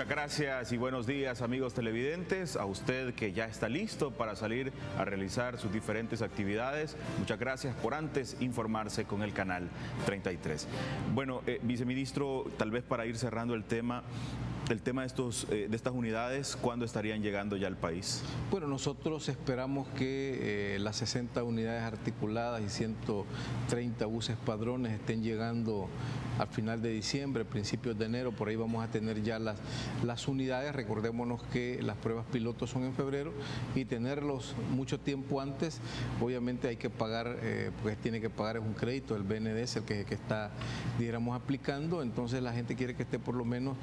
Muchas gracias y buenos días, amigos televidentes. A usted que ya está listo para salir a realizar sus diferentes actividades. Muchas gracias por antes informarse con el canal 33. Bueno, viceministro, tal vez para ir cerrando el tema de estas unidades, ¿cuándo estarían llegando ya al país? Bueno, nosotros esperamos que las 60 unidades articuladas y 130 buses padrones estén llegando al final de diciembre, principios de enero. Por ahí vamos a tener ya las unidades. Recordémonos que las pruebas pilotos son en febrero y tenerlos mucho tiempo antes, obviamente hay que pagar, pues tiene que pagar es un crédito, el BND es el que está, dijéramos, aplicando. Entonces la gente quiere que esté por lo menos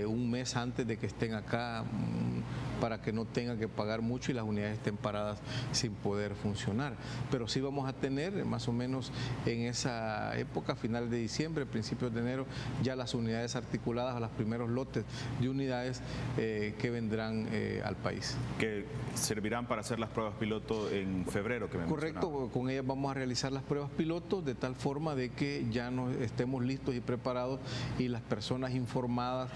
un mes antes de que estén acá, para que no tengan que pagar mucho y las unidades estén paradas sin poder funcionar. Pero sí vamos a tener más o menos en esa época, final de diciembre, principios de enero, ya las unidades articuladas a los primeros lotes de unidades que vendrán al país. Que servirán para hacer las pruebas piloto en febrero, que me mencionaba. Correcto, con ellas vamos a realizar las pruebas pilotos de tal forma de que ya nos estemos listos y preparados y las personas informadas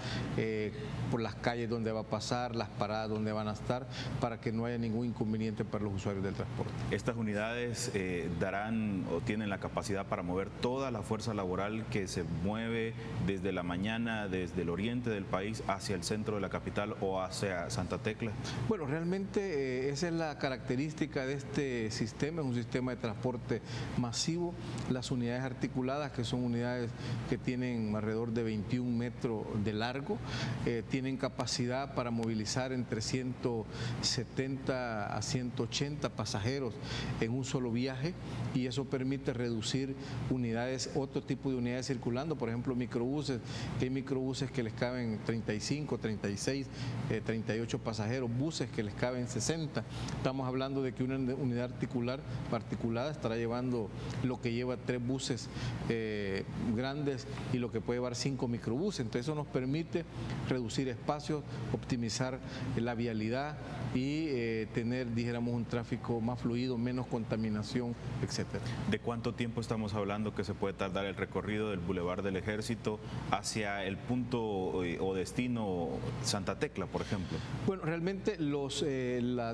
por las calles donde va a pasar, las paradas donde van a estar, para que no haya ningún inconveniente para los usuarios del transporte. Estas unidades darán o tienen la capacidad para mover toda la fuerza laboral que se mueve desde la mañana, desde el oriente del país hacia el centro de la capital o hacia Santa Tecla. Bueno, realmente esa es la característica de este sistema, es un sistema de transporte masivo. Las unidades articuladas, que son unidades que tienen alrededor de 21 metros de largo, tienen capacidad para movilizar entre 170 a 180 pasajeros en un solo viaje, y eso permite reducir unidades, otro tipo de unidades circulando, por ejemplo microbuses, que hay microbuses que les caben 35, 36, 38 pasajeros, buses que les caben 60. Estamos hablando de que una unidad articulada estará llevando lo que lleva 3 buses grandes y lo que puede llevar 5 microbuses. Entonces eso nos permite reducir espacios, optimizar la vialidad y tener, dijéramos, un tráfico más fluido, menos contaminación, etcétera. ¿De cuánto tiempo estamos hablando que se puede tardar el recorrido del Boulevard del Ejército hacia el punto o destino Santa Tecla, por ejemplo? Bueno, realmente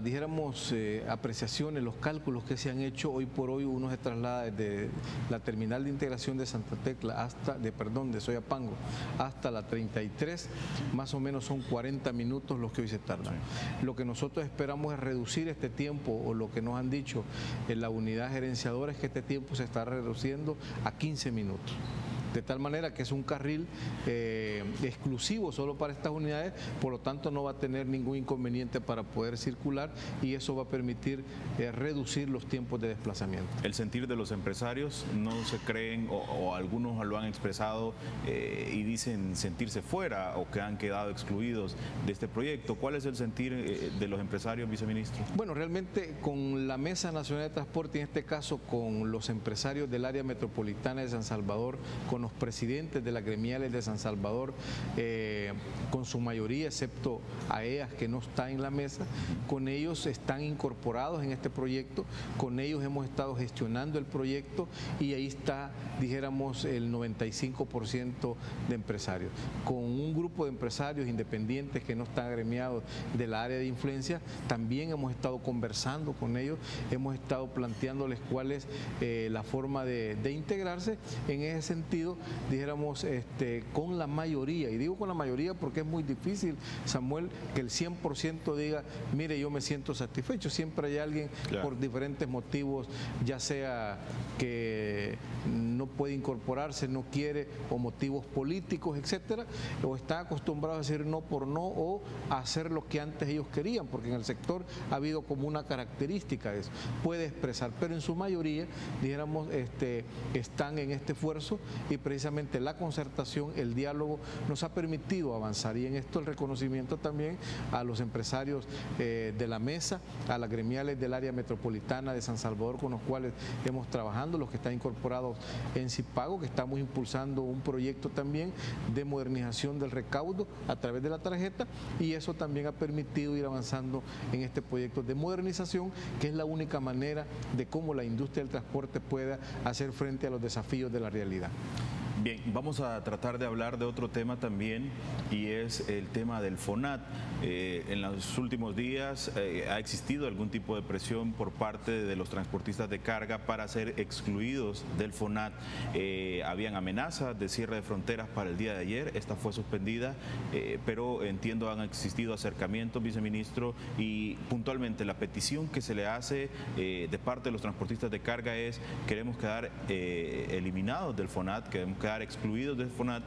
dijéramos, apreciaciones, los cálculos que se han hecho hoy por hoy, uno se traslada desde la terminal de integración de Santa Tecla de Soyapango hasta la 33, más o menos son 40 minutos los que hoy se tardan. Sí. Lo que nosotros esperamos es reducir este tiempo, o lo que nos han dicho en la unidad gerenciadora es que este tiempo se está reduciendo a 15 minutos. De tal manera que es un carril exclusivo solo para estas unidades, por lo tanto no va a tener ningún inconveniente para poder circular, y eso va a permitir reducir los tiempos de desplazamiento. El sentir de los empresarios, no se creen, o algunos lo han expresado y dicen sentirse fuera o que han quedado excluidos de este proyecto. ¿Cuál es el sentir de los empresarios, viceministro? Bueno, realmente con la Mesa Nacional de Transporte, en este caso con los empresarios del área metropolitana de San Salvador, con los presidentes de las gremiales de San Salvador, con su mayoría, excepto AEAS, que no está en la mesa, con ellos están incorporados en este proyecto, con ellos hemos estado gestionando el proyecto, y ahí está, dijéramos, el 95% de empresarios. Con un grupo de empresarios independientes que no están agremiados de la área de influencia, también hemos estado conversando con ellos, hemos estado planteándoles cuál es la forma de integrarse. En ese sentido, dijéramos, con la mayoría, y digo con la mayoría porque es muy difícil, Samuel, que el 100% diga, mire, yo me siento satisfecho. Siempre hay alguien, claro, por diferentes motivos, ya sea que no puede incorporarse, no quiere, o motivos políticos, etcétera, o está acostumbrado a decir no por no, o a hacer lo que antes ellos querían, porque en el sector ha habido como una característica de eso, puede expresar, pero en su mayoría, dijéramos, están en este esfuerzo, y precisamente la concertación, el diálogo nos ha permitido avanzar, y en esto el reconocimiento también a los empresarios de la mesa, a las gremiales del área metropolitana de San Salvador, con los cuales hemos trabajado, los que están incorporados en Cipago, que estamos impulsando un proyecto también de modernización del recaudo a través de la tarjeta, y eso también ha permitido ir avanzando en este proyecto de modernización, que es la única manera de cómo la industria del transporte pueda hacer frente a los desafíos de la realidad. Bien, vamos a tratar de hablar de otro tema también, y es el tema del FONAT. En los últimos días ha existido algún tipo de presión por parte de los transportistas de carga para ser excluidos del FONAT. Habían amenazas de cierre de fronteras para el día de ayer, esta fue suspendida, pero entiendo han existido acercamientos, viceministro, y puntualmente la petición que se le hace de parte de los transportistas de carga es: queremos quedar eliminados del FONAT, queremos quedar excluidos del FONAT.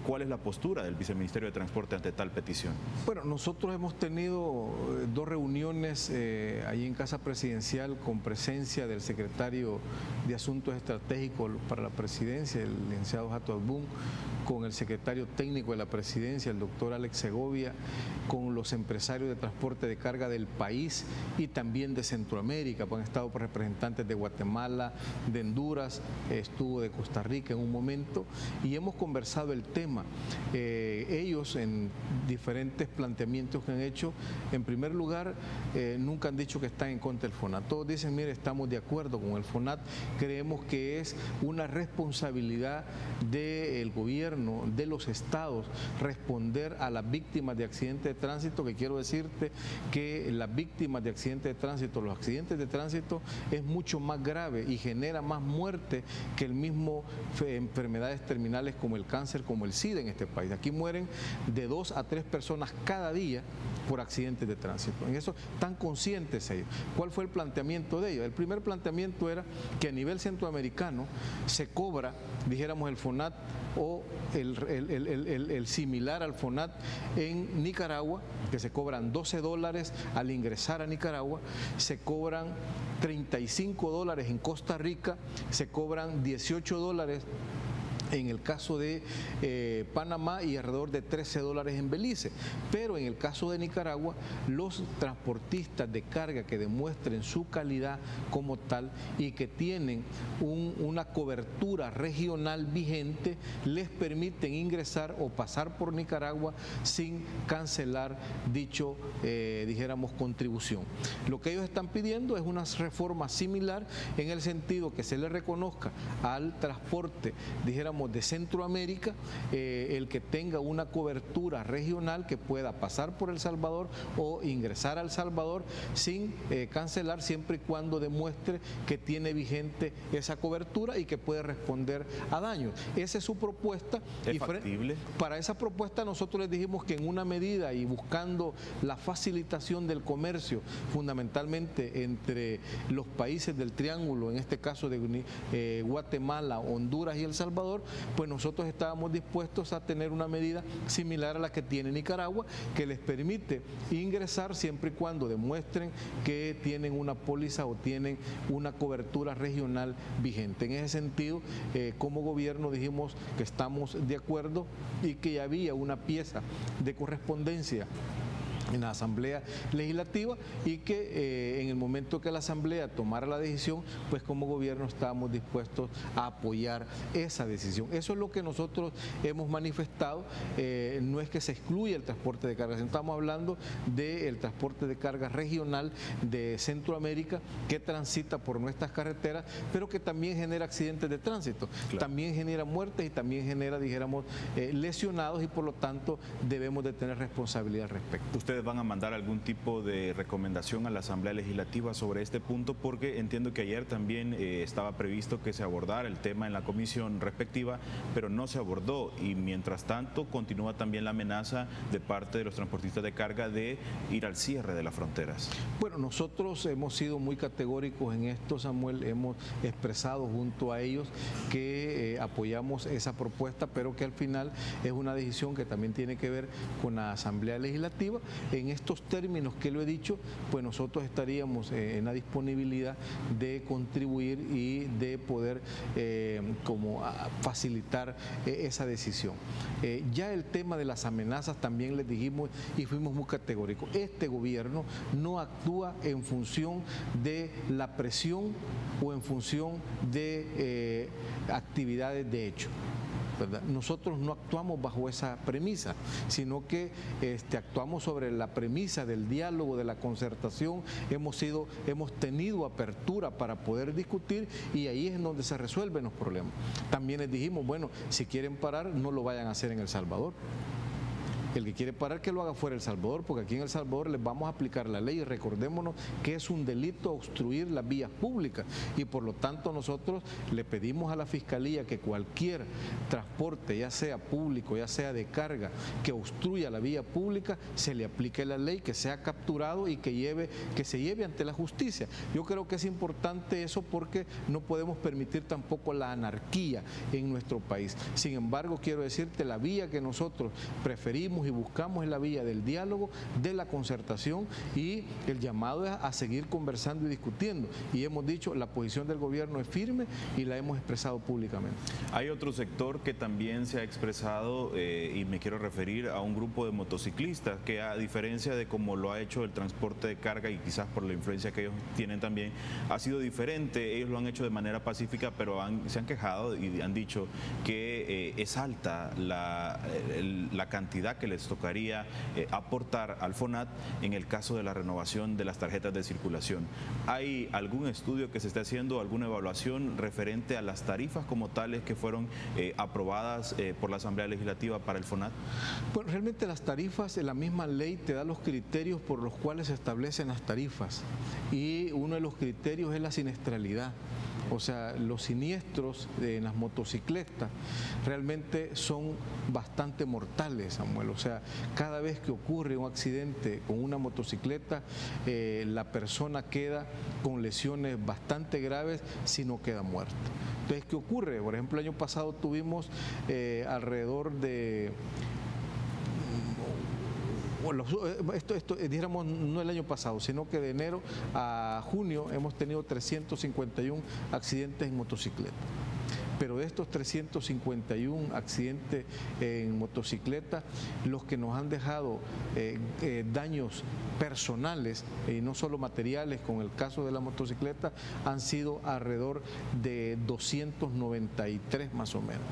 ¿Cuál es la postura del Viceministerio de Transporte ante tal petición? Bueno, nosotros hemos tenido dos reuniones allí en Casa Presidencial con presencia del secretario de Asuntos Estratégicos para la Presidencia, el licenciado Jato Albún, con el secretario técnico de la Presidencia, el doctor Alex Segovia, con los empresarios de transporte de carga del país y también de Centroamérica. Han estado representantes de Guatemala, de Honduras, estuvo de Costa Rica en un momento, y hemos conversado el tema. Ellos, en diferentes planteamientos que han hecho, en primer lugar, nunca han dicho que están en contra del FONAT. Todos dicen: mire, estamos de acuerdo con el FONAT, creemos que es una responsabilidad del gobierno, de los estados, responder a las víctimas de accidentes de tránsito, que quiero decirte que las víctimas de accidentes de tránsito, los accidentes de tránsito es mucho más grave y genera más muerte que el mismo enfermedades terminales como el cáncer, como el SIDA en este país. Aquí mueren de 2 a 3 personas cada día por accidentes de tránsito. En eso están conscientes ellos. ¿Cuál fue el planteamiento de ellos? El primer planteamiento era que a nivel centroamericano se cobra, dijéramos, el FONAT o el similar al FONAT en Nicaragua, que se cobran $12 al ingresar a Nicaragua, se cobran $35 en Costa Rica, se cobran $18 en el caso de Panamá y alrededor de $13 en Belice. Pero en el caso de Nicaragua, los transportistas de carga que demuestren su calidad como tal y que tienen una cobertura regional vigente, les permiten ingresar o pasar por Nicaragua sin cancelar dicho, dijéramos, contribución. Lo que ellos están pidiendo es una reforma similar en el sentido que se le reconozca al transporte, dijéramos, de Centroamérica, el que tenga una cobertura regional que pueda pasar por El Salvador o ingresar a El Salvador sin cancelar, siempre y cuando demuestre que tiene vigente esa cobertura y que puede responder a daños. Esa es su propuesta. ¿Es factible? Para esa propuesta nosotros les dijimos que en una medida y buscando la facilitación del comercio, fundamentalmente entre los países del Triángulo, en este caso de Guatemala, Honduras y El Salvador, pues nosotros estábamos dispuestos a tener una medida similar a la que tiene Nicaragua, que les permite ingresar siempre y cuando demuestren que tienen una póliza o tienen una cobertura regional vigente. En ese sentido, como gobierno dijimos que estamos de acuerdo y que ya había una pieza de correspondencia en la Asamblea Legislativa y que en el momento que la Asamblea tomara la decisión, pues como gobierno estábamos dispuestos a apoyar esa decisión. Eso es lo que nosotros hemos manifestado. No es que se excluya el transporte de carga, estamos hablando del transporte de carga regional de Centroamérica que transita por nuestras carreteras, pero que también genera accidentes de tránsito, claro, también genera muertes y también genera, dijéramos, lesionados, y por lo tanto debemos de tener responsabilidad al respecto. ¿Ustedes van a mandar algún tipo de recomendación a la Asamblea Legislativa sobre este punto? Porque entiendo que ayer también estaba previsto que se abordara el tema en la comisión respectiva, pero no se abordó, y mientras tanto continúa también la amenaza de parte de los transportistas de carga de ir al cierre de las fronteras. Bueno, nosotros hemos sido muy categóricos en esto, Samuel, hemos expresado junto a ellos que apoyamos esa propuesta, pero que al final es una decisión que también tiene que ver con la Asamblea Legislativa. En estos términos que lo he dicho, pues nosotros estaríamos en la disponibilidad de contribuir y de poder facilitar esa decisión. Ya el tema de las amenazas también les dijimos y fuimos muy categóricos. Este gobierno no actúa en función de la presión o en función de actividades de hecho. ¿verdad? Nosotros no actuamos bajo esa premisa, sino que actuamos sobre la premisa del diálogo, de la concertación. Hemos tenido apertura para poder discutir y ahí es donde se resuelven los problemas. También les dijimos, bueno, si quieren parar, no lo vayan a hacer en El Salvador. El que quiere parar, que lo haga fuera de El Salvador, porque aquí en El Salvador les vamos a aplicar la ley y recordémonos que es un delito obstruir las vías públicas y por lo tanto nosotros le pedimos a la Fiscalía que cualquier transporte, ya sea público, ya sea de carga, que obstruya la vía pública, se le aplique la ley, que sea capturado y que se lleve ante la justicia. Yo creo que es importante eso porque no podemos permitir tampoco la anarquía en nuestro país. Sin embargo, quiero decirte, la vía que nosotros preferimos y buscamos es la vía del diálogo, de la concertación y el llamado es a seguir conversando y discutiendo. Y hemos dicho, la posición del gobierno es firme y la hemos expresado públicamente. Hay otro sector que también se ha expresado y me quiero referir a un grupo de motociclistas que a diferencia de como lo ha hecho el transporte de carga y quizás por la influencia que ellos tienen también, ha sido diferente. Ellos lo han hecho de manera pacífica, pero se han quejado y han dicho que es alta la cantidad que les tocaría aportar al FONAT en el caso de la renovación de las tarjetas de circulación. ¿Hay algún estudio que se esté haciendo, alguna evaluación referente a las tarifas como tales que fueron aprobadas por la Asamblea Legislativa para el FONAT? Bueno, realmente las tarifas, la misma ley te da los criterios por los cuales se establecen las tarifas y uno de los criterios es la siniestralidad. O sea, los siniestros en las motocicletas realmente son bastante mortales, Samuel. O sea, cada vez que ocurre un accidente con una motocicleta, la persona queda con lesiones bastante graves si no queda muerta. Entonces, ¿qué ocurre? Por ejemplo, el año pasado tuvimos alrededor de... Bueno, dijéramos, no el año pasado, sino que de enero a junio hemos tenido 351 accidentes en motocicleta. Pero de estos 351 accidentes en motocicleta, los que nos han dejado daños personales y no solo materiales, con el caso de la motocicleta, han sido alrededor de 293 más o menos.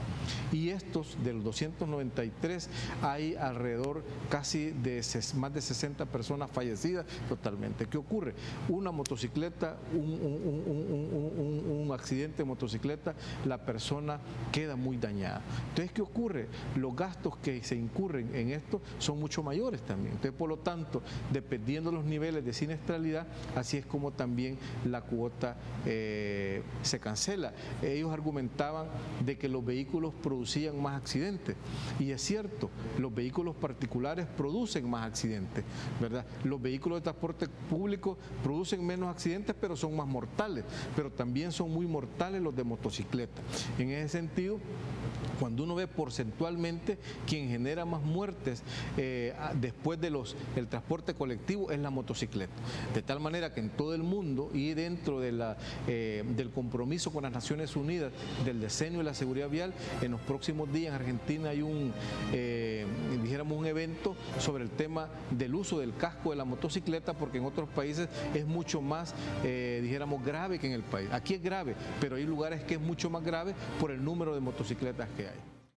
Y estos, de los 293, hay alrededor casi de más de 60 personas fallecidas totalmente. ¿Qué ocurre? Una motocicleta, un accidente de motocicleta, la persona queda muy dañada. Entonces, ¿qué ocurre? Los gastos que se incurren en esto son mucho mayores también. Entonces, por lo tanto, dependiendo de los niveles de siniestralidad, así es como también la cuota se cancela. Ellos argumentaban de que los vehículos producían más accidentes. Y es cierto, los vehículos particulares producen más accidentes, ¿verdad? Los vehículos de transporte público producen menos accidentes, pero son más mortales. Pero también son muy mortales los de motocicleta. En ese sentido, cuando uno ve porcentualmente, quien genera más muertes después del transporte colectivo es la motocicleta. De tal manera que en todo el mundo y dentro de del compromiso con las Naciones Unidas del decenio y la seguridad vial, en los próximos días en Argentina hay un evento sobre el tema del uso del casco de la motocicleta, porque en otros países es mucho más, grave que en el país. Aquí es grave, pero hay lugares que es mucho más grave por el número de motocicletas que hay.